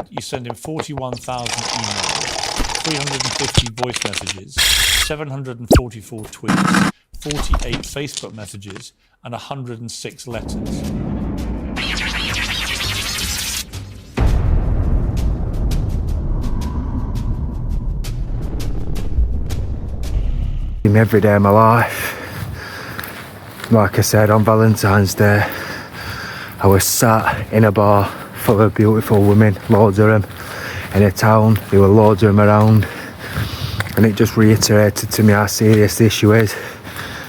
You send in 41,000 emails, 350 voice messages, 744 tweets, 48 Facebook messages, and 106 letters. Every day of my life, like I said, on Valentine's Day, I was sat in a bar full of beautiful women, loads of them, in a town. There were loads of them around, and it just reiterated to me how serious the issue is,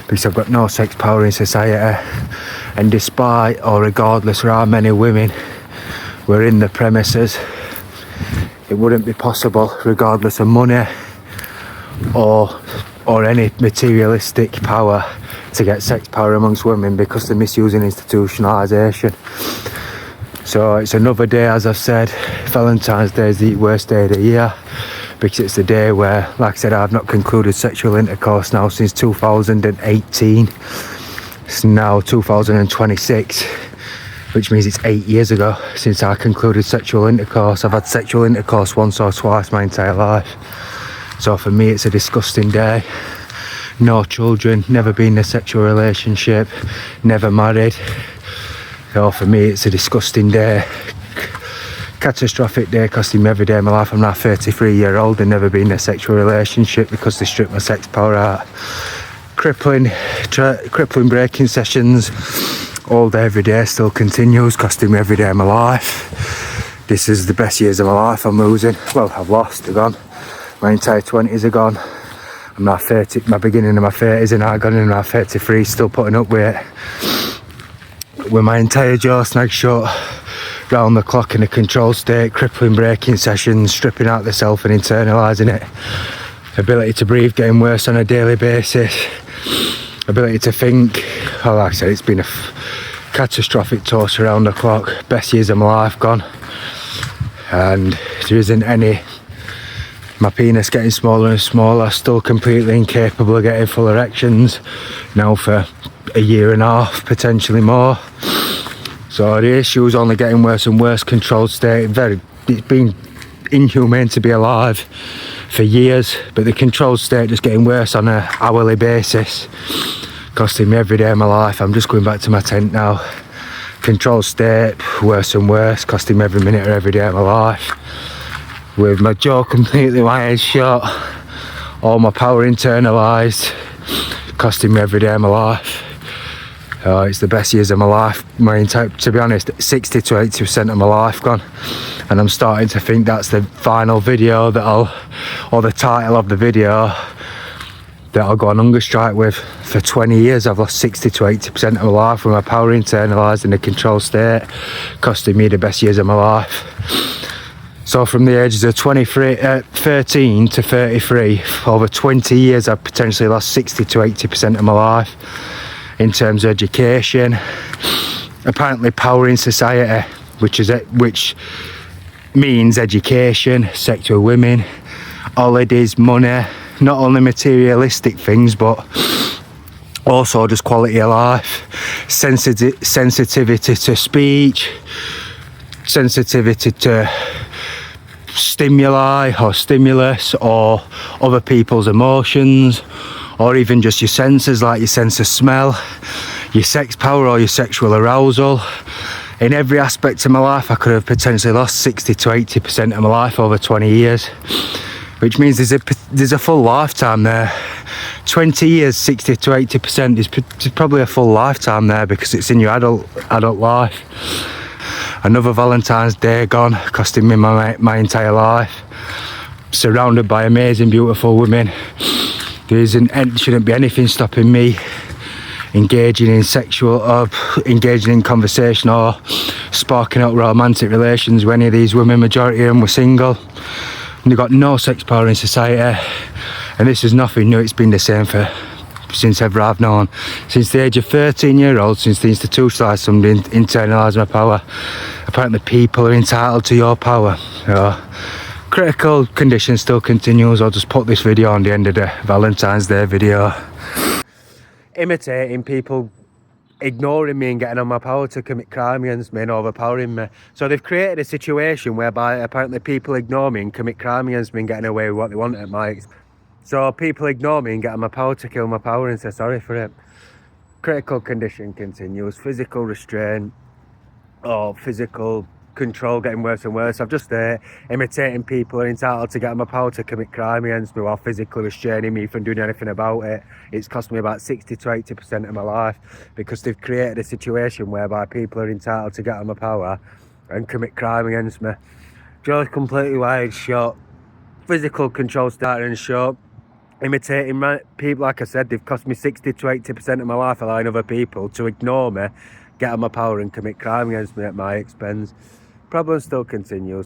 because I've got no sex power in society, and despite or regardless of how many women were in the premises, it wouldn't be possible, regardless of money or any materialistic power, to get sex power amongst women, because they're misusing institutionalisation. So it's another day, as I've said. Valentine's Day is the worst day of the year, because it's the day where, like I said, I've not concluded sexual intercourse now since 2018. It's now 2026, which means it's 8 years ago since I concluded sexual intercourse. I've had sexual intercourse once or twice my entire life. So for me, it's a disgusting day. No children, never been in a sexual relationship, never married. So for me, it's a disgusting day. Catastrophic day, costing me every day of my life. I'm now 33-year-old and never been in a sexual relationship because they stripped my sex power out. Crippling breaking sessions all day, every day, still continues, costing me every day of my life. This is the best years of my life I'm losing. Well, I've lost, they're gone. My entire 20s are gone. I'm now 30, my beginning of my 30s are now gone, and I'm now 33, still putting up with it. With my entire jaw snagged shut, round the clock in a controlled state, crippling breaking sessions, stripping out the self and internalising it. Ability to breathe getting worse on a daily basis. Ability to think. Well, like I said, it's been a catastrophic toss around the clock. Best years of my life gone. And there isn't any. My penis getting smaller and smaller, still completely incapable of getting full erections now for a year and a half, potentially more. So the issue is only getting worse and worse, controlled state. It's been inhumane to be alive for years, but the controlled state just getting worse on an hourly basis, costing me every day of my life. I'm just going back to my tent now. Controlled state, worse and worse, costing me every minute or every day of my life. With my jaw completely wired shut, all my power internalised, costing me every day of my life. It's the best years of my life. To be honest, 60 to 80% of my life gone, and I'm starting to think that's the final video or the title of the video that I'll go on hunger strike with. For 20 years I've lost 60 to 80% of my life with my power internalised in a controlled state, costing me the best years of my life. So from the ages of 13 to 33, over 20 years, I've potentially lost 60 to 80% of my life in terms of education. Apparently power in society, which means education, sex with women, holidays, money, not only materialistic things, but also just quality of life, sensitivity to speech, sensitivity to stimuli or stimulus or other people's emotions, or even just your senses, like your sense of smell, your sex power or your sexual arousal. In every aspect of my life I could have potentially lost 60 to 80% of my life over 20 years, which means there's a full lifetime there. 20 years, 60 to 80% is probably a full lifetime there, because it's in your adult life. Another Valentine's Day gone, costing me my entire life. Surrounded by amazing, beautiful women. There shouldn't be anything stopping me engaging in conversation or sparking up romantic relations with any of these women. Majority of them were single, and they've got no sex power in society. And this is nothing new, it's been the same since ever I've known. Since the age of 13-year-old, since the institutionalised somebody internalised my power. Apparently people are entitled to your power. Critical condition still continues. I'll just put this video on the end of the Valentine's Day video. Imitating people ignoring me and getting on my power to commit crime against me and overpowering me. So they've created a situation whereby apparently people ignore me and commit crime against me and getting away with what they want at my expense. So people ignore me and get on my power to kill my power and say sorry for it. Critical condition continues, physical restraint or physical control getting worse and worse. I've just imitating people are entitled to get on my power to commit crime against me while physically restraining me from doing anything about it. It's cost me about 60 to 80% of my life because they've created a situation whereby people are entitled to get on my power and commit crime against me. Jaw's completely wide shut, physical control starting shut, imitating people. Like I said, they've cost me 60 to 80% of my life allowing other people to ignore me, get on my power and commit crime against me at my expense. Problem still continues.